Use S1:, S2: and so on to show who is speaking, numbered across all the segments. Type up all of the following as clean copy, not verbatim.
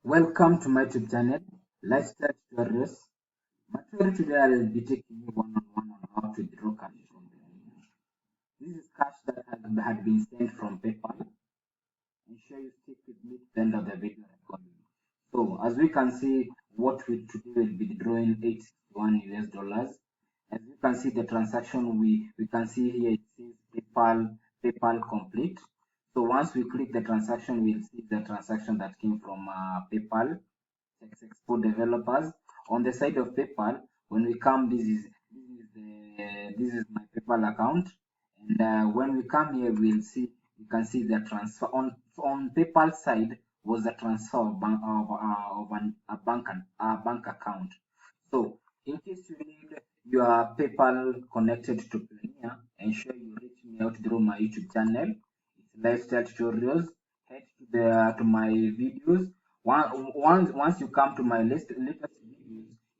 S1: Welcome to my YouTube channel, Lifestyle Tutorials. My tutorial today I will be taking you one-on-one on how to withdraw cash from Payoneer. This is cash that had been sent from PayPal. Ensure you stick with me to the end of the video recording. So as we can see, what we today will be withdrawing $861. As you can see the transaction, we can see here it says PayPal complete. So once we click the transaction, we'll see the transaction that came from PayPal Expo developers. On the side of PayPal, when we come, this is my PayPal account, and when we come here, we can see the transfer on PayPal side was a transfer of a bank account. So in case you need your PayPal connected to Payoneer, ensure you reach me out through my YouTube channel. It's Lifestyle Tutorials. Head to my videos. Once you come to my latest videos,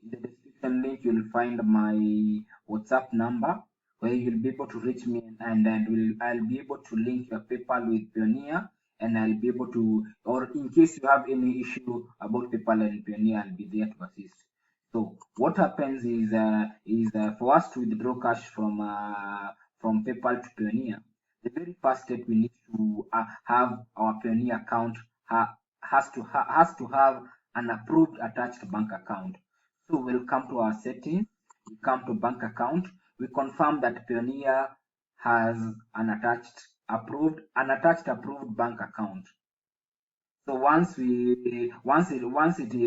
S1: in the description link you'll find my WhatsApp number where you'll be able to reach me, and I'll be able to link your PayPal with Payoneer, and I'll be able to, or in case you have any issue about PayPal and Payoneer, I'll be there to assist. So what happens is for us to withdraw cash from PayPal to Payoneer, the very first step we need to have our Payoneer account has to have an approved attached bank account. So we'll come to our settings, we come to bank account, we confirm that Payoneer has an attached approved bank account. So once it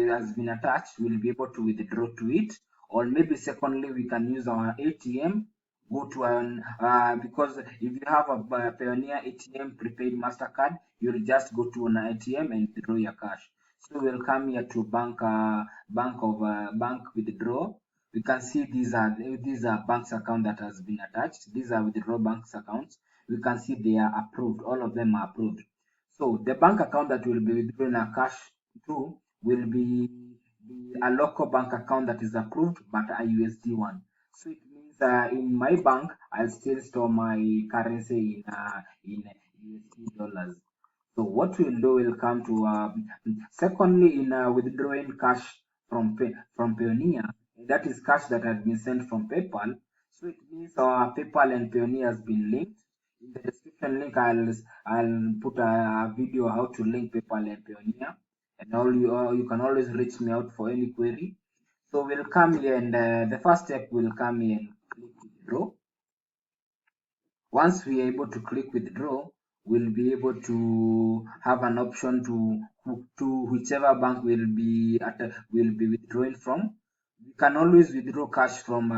S1: has been attached, we'll be able to withdraw to it. Or maybe secondly, we can use our ATM. Go to because if you have a Payoneer ATM prepaid Mastercard, you'll just go to an ATM and withdraw your cash. So we'll come here to bank withdraw. We can see these are banks account that has been attached. These are withdraw banks accounts. We can see they are approved. All of them are approved. So the bank account that will be withdrawing our cash to will be a local bank account that is approved, but a USD one. So it means in my bank, I'll still store my currency in USD dollars. So what we'll do, we'll come to secondly in withdrawing cash from Payoneer. That is cash that had been sent from PayPal. So it means our PayPal and Payoneer has been linked. In the description link, I'll put a video how to link PayPal and Payoneer, and you can always reach me out for any query. So we'll come here, and the first step will come here and click withdraw. Once we are able to click withdraw, we'll be able to have an option to whichever bank will be withdrawing from. We can always withdraw cash from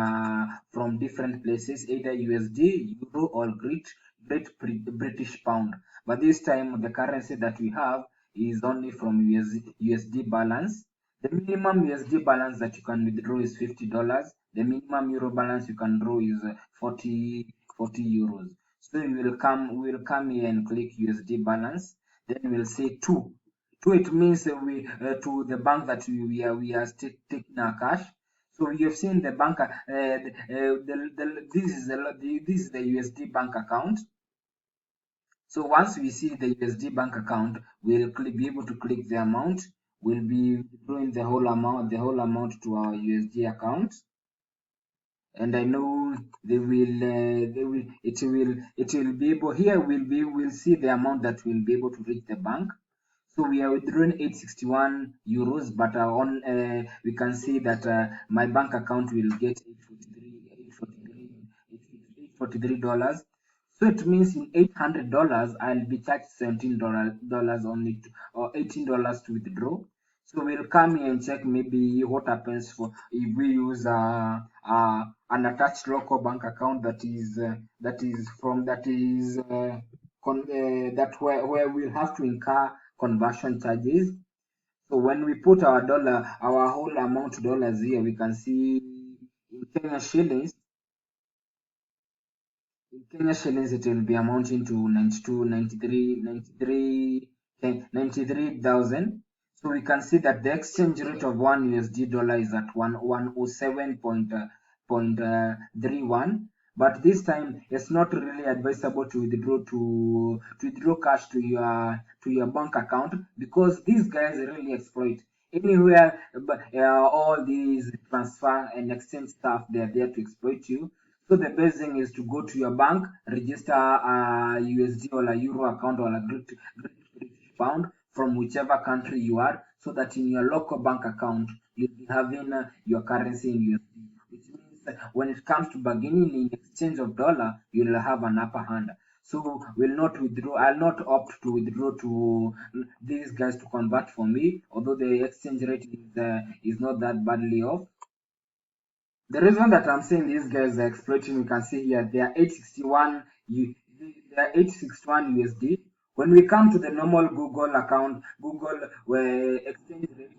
S1: different places, either USD, Euro, or Great British Pound. But this time the currency that we have is only from USD balance. The minimum USD balance that you can withdraw is $50. The minimum Euro balance you can draw is 40 euros. So we will come here and click USD balance. Then we'll say to. It means to the bank that we are taking our cash. So you have seen the bank. This is the USD bank account. So once we see the USD bank account, we'll be able to click the amount. We'll be withdrawing the whole amount to our USD account. And I know it will be able, here we'll see the amount that we'll be able to reach the bank. So we are withdrawing 861 euros, but we can see that my bank account will get $843. So it means in $800 I'll be charged $17 only or $18 to withdraw. So we'll come here and check maybe what happens for if we use an attached local bank account that where we'll have to incur conversion charges. So when we put our whole amount dollars here, we can see in Kenya shillings. In Kenya shillings, it will be amounting to 93,000. So we can see that the exchange rate of $1 USD is at 107.31. but this time it's not really advisable to withdraw cash to your bank account, because these guys really exploit anywhere. But all these transfer and exchange stuff, they're there to exploit you. So the best thing is to go to your bank, register a USD or a Euro account or a Great British Pound from whichever country you are, so that in your local bank account you'll be having your currency in USD, which means when it comes to bargaining in exchange of dollar, you'll have an upper hand. So I'll not opt to withdraw to these guys to convert for me, although the exchange rate is not that badly off. The reason that I'm saying these guys are exploiting, you can see here, they are 861 they are 861 USD. When we come to the normal Google account, Google where exchange rate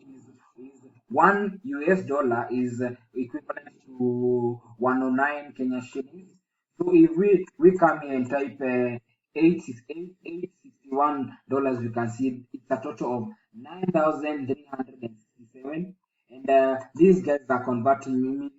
S1: is $1 is equivalent to 109 Kenya shillings. So if we come here and type $861, we can see it's a total of 9,367, and these guys are converting me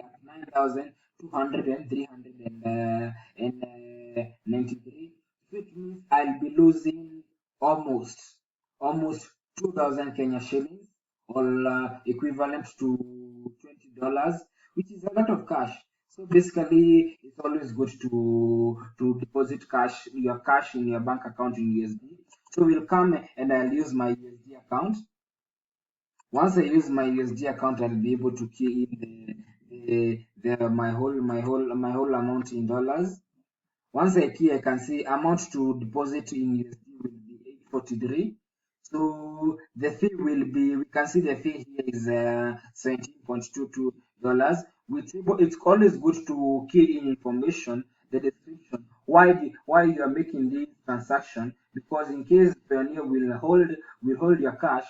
S1: at 9,200 and 393. So it means I'll be losing almost 2,000 Kenya shillings, or equivalent to $20, which is a lot of cash. So basically, it's always good to deposit your cash in your bank account in USD. So we'll come and I'll use my USD account. Once I use my USD account, I'll be able to key in my whole amount in dollars. Once I key, I can see amount to deposit in USD will be 843. So the fee will be, we can see the fee here is $17.22. It's always good to key in information, the description, why you are making this transaction, because in case Payoneer will hold your cash,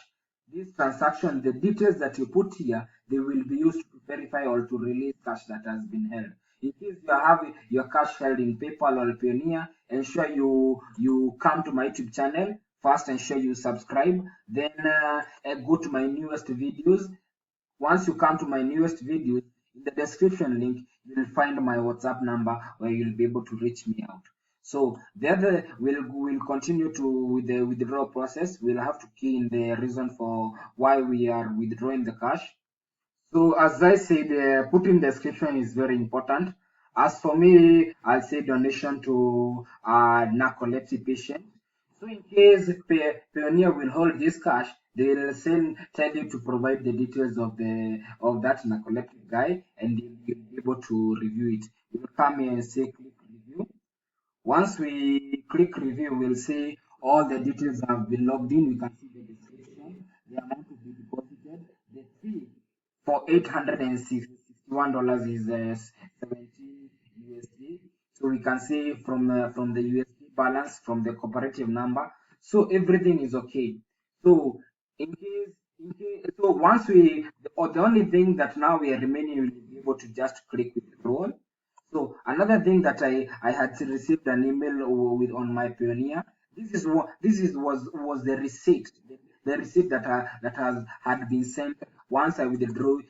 S1: this transaction, the details that you put here, they will be used to verify or to release cash that has been held. In case you are having your cash held in PayPal or Payoneer, ensure you come to my YouTube channel. First, ensure you subscribe. Then go to my newest videos. Once you come to my newest videos, in the description link, you will find my WhatsApp number where you'll be able to reach me out. So we'll continue with the withdrawal process. We'll have to key in the reason for why we are withdrawing the cash. So as I said, putting description is very important. As for me, I'll say donation to narcolepsy patient. So in case Payoneer will hold this cash, they'll tell you to provide the details of that narcoleptic guy, and you'll be able to review it. We'll come here and say click review. Once we click review, we'll see all the details have been logged in. We can see the description, the amount to be deposited, the fee for $861 is 17 USD. So we can see from the USD balance, from the cooperative number. So everything is okay. So so once the only thing that now we are remaining, will be able to just click withdrawal. So another thing that I had received an email with on my Payoneer. Was the receipt, the receipt that had been sent once I withdrew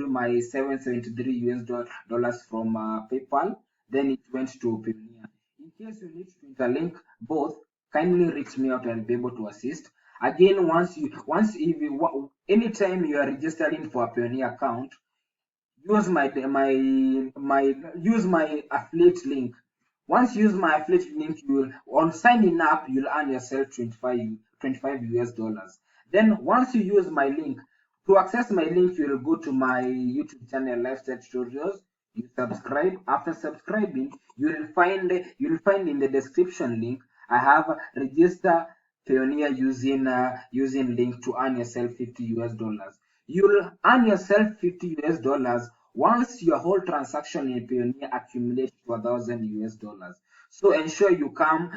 S1: my 773 US dollars from PayPal. Then it went to Payoneer. In case you need to interlink both, kindly reach me out. I'll be able to assist. Again, anytime you are registering for a Payoneer account, use my affiliate link. Once you use my affiliate link, on signing up, you'll earn yourself 25 US dollars. Then once you use my link, to access my link, you'll go to my YouTube channel, Lifestyle Tutorials. You subscribe. After subscribing, you'll find in the description link, I have register Payoneer using link to earn yourself 50 US dollars. You'll earn yourself 50 US dollars once your whole transaction in Payoneer accumulates to 1,000 US dollars. So ensure you come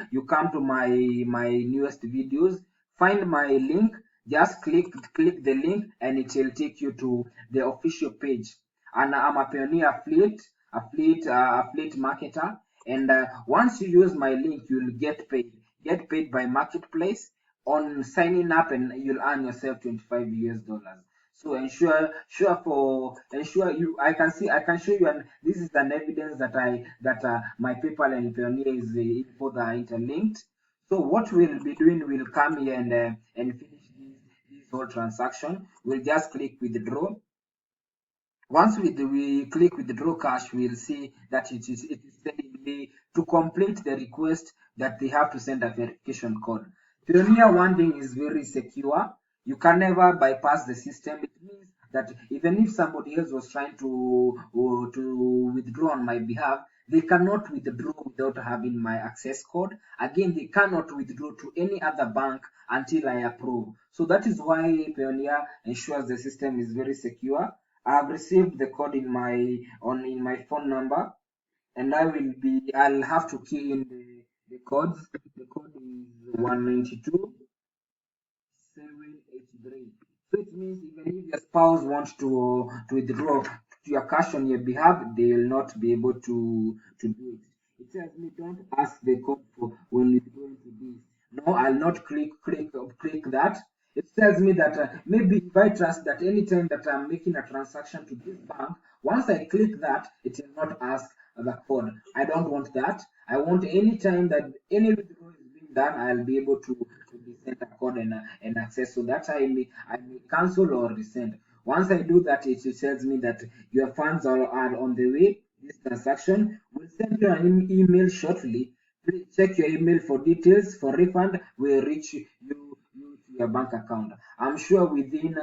S1: to my newest videos, find my link, just click the link, and it will take you to the official page. And I'm a Payoneer affiliate marketer, and once you use my link, you'll get paid by marketplace on signing up, and you'll earn yourself 25 US dollars. So ensure you I can show you, and this is an evidence that my PayPal and Payoneer is both are interlinked. So what we'll be doing, we'll come here and finish this whole transaction. We'll just click withdraw. Once we click withdraw cash, we'll see that it is telling me to complete the request that they have to send a verification code. Payoneer, one thing is very secure. You can never bypass the system. It means that even if somebody else was trying to withdraw on my behalf, they cannot withdraw without having my access code. Again, they cannot withdraw to any other bank until I approve. So that is why Payoneer ensures the system is very secure. I've received the code in my phone number, and I'll have to key in the codes. The code is 192,783. So it means even if your spouse wants to withdraw your cash on your behalf, they will not be able to do it. It tells me don't ask the code for when you go into this. No, I'll not click that. It tells me that maybe if I trust that anytime that I'm making a transaction to this bank, once I click that, it will not ask the code. I don't want that. I want anytime that any withdrawal is being done, I'll be able to be sent a code and access, so that I may cancel or resend. Once I do that, it tells me that your funds are on the way. This transaction will send you an email shortly. Please check your email for details. For refund will reach you to your bank account. I'm sure within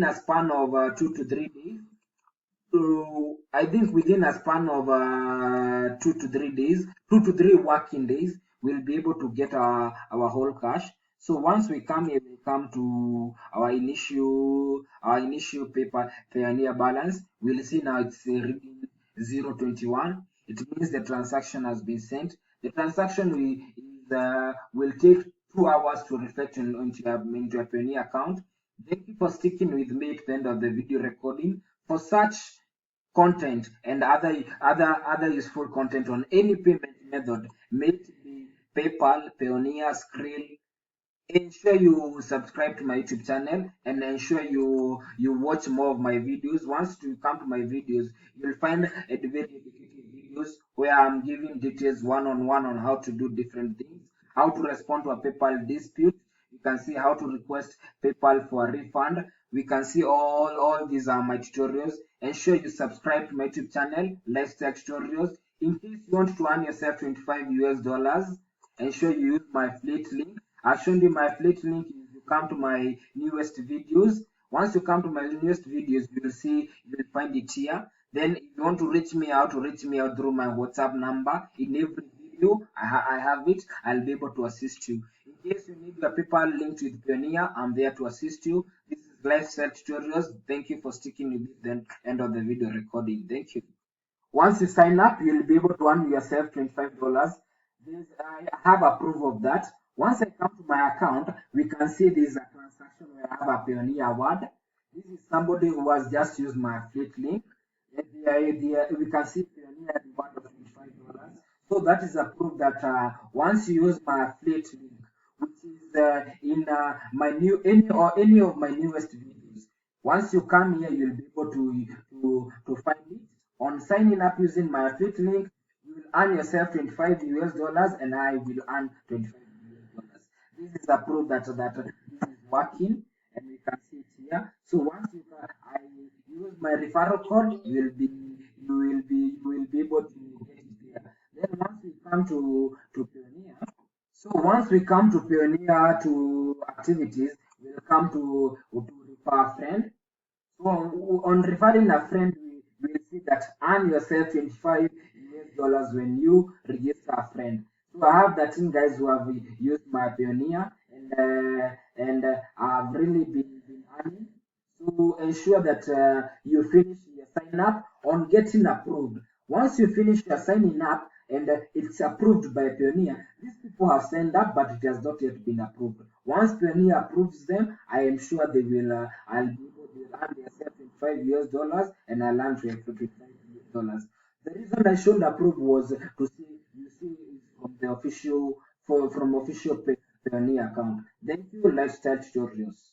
S1: a span of 2 to 3 days. So I think within a span of 2 to 3 working days, we'll be able to get our whole cash. So once we come here, we come to our initial Payoneer balance. We'll see now it's reading 0.21. It means the transaction has been sent. The transaction will take 2 hours to reflect into your Payoneer account. Thank you for sticking with me to the end of the video recording. For such content and other useful content on any payment method, may it be PayPal, Payoneer, Skrill, ensure you subscribe to my YouTube channel and ensure you watch more of my videos. Once you come to my videos, you'll find a very educative videos where I'm giving details one-on-one on how to do different things, how to respond to a PayPal dispute. You can see how to request PayPal for a refund. We can see all these are my tutorials. Ensure you subscribe to my YouTube channel, lifestyle tutorials. In case you want to earn yourself $25, ensure you use my affiliate link. I've shown you my affiliate link. You come to my newest videos. Once you come to my newest videos, you will find it here. Then if you want to reach me out through my WhatsApp number. In every video, I have it. I'll be able to assist you. In case you need your PayPal linked with Payoneer, I'm there to assist you. This is lifestyle tutorials. Thank you for sticking with the end of the video recording. Thank you. Once you sign up, you'll be able to earn yourself $25. I have a proof of that. Once I come to my account, we can see this a transaction where I have a Payoneer award. This is somebody who has just used my affiliate link. We can see Payoneer reward of $25. So that is a proof that once you use my affiliate link, which is in any of my newest videos, once you come here, you'll be able to find it. On signing up using my affiliate link, you will earn yourself $25 and I will earn $25. This is a proof that this is working, and we can see it here. So once I use my referral code, you will be able to get it there. Then once we come to Payoneer, so once we come to Payoneer to activities, we'll come to refer a friend. So on referring a friend, we will see that earn yourself $25 when you register a friend. So I have 13 guys who have used my Payoneer and I've really been earning. So ensure that you finish your sign up on getting approved. Once you finish your signing up and it's approved by Payoneer, these people have signed up, but it has not yet been approved. Once Payoneer approves them, I am sure they will. I'll be able to earn themselves $25 and I'll earn $25. The reason I showed approve was to see from the official official Payoneer account. Thank you, lifestyle tutorials.